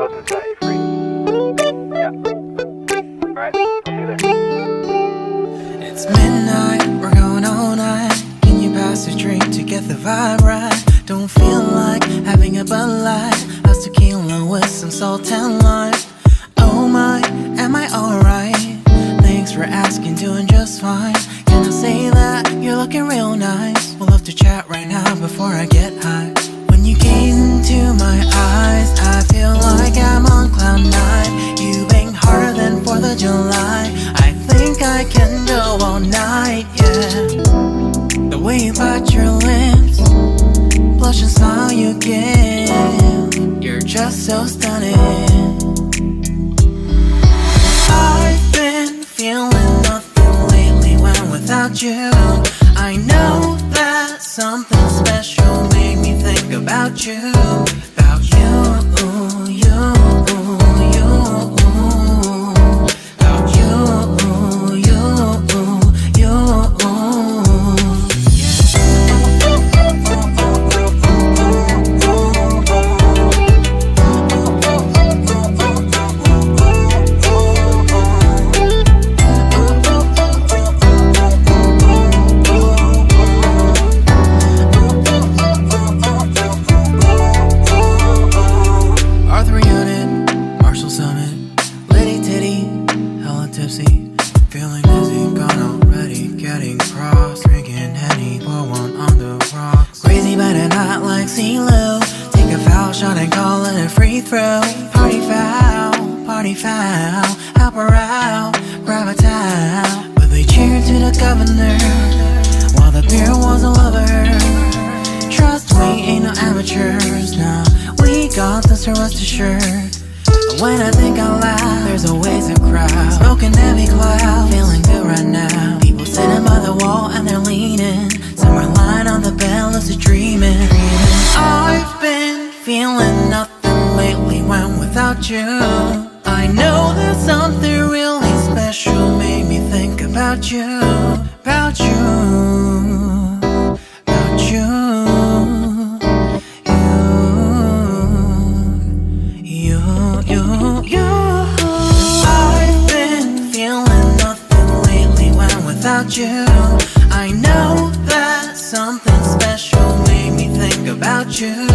goes and set you free. Yeah. Alright, I'll do this. It's midnight, we're going all night. Can you pass a drink to get the vibe right? Don't feel like having a Bud Light. How's tequila with some salt and lime? Oh my, am I alright? Thanks for asking, doing just fine. Can I say that you're looking real nice? We'll have to chat right now before I get high. When you gaze into my eyes, I feel like I'm on cloud nine. You bang harder than 4th of July. I think I can go all night, yeah. The way you bite your lips, blush and smile you give, you're just so stunning. I've been feeling nothing lately when without you. I know that something special made me think about you. About you, you, you. About you, you, you. Feeling dizzy, gone already, getting cross. Drinking Henny, pour one on the rocks. Crazy but not like CeeLo. Take a foul shot and call it a free throw. Party foul, help her out, grab a towel. But they cheered to the governor, while the beer was a lover. Trust we ain't no amateurs, nah. We got this, rest assured. When I think out loud, there's always a crowd. Smoking heavy cloud, feeling good right now. People sitting by the wall and they're leaning. Some are lying on the bed, lucid dreaming. I've been feeling nothing lately when without you. I know that something really special made me think about you. About you, about you. I've been feeling nothing lately when without you. I know that something special made me think about you.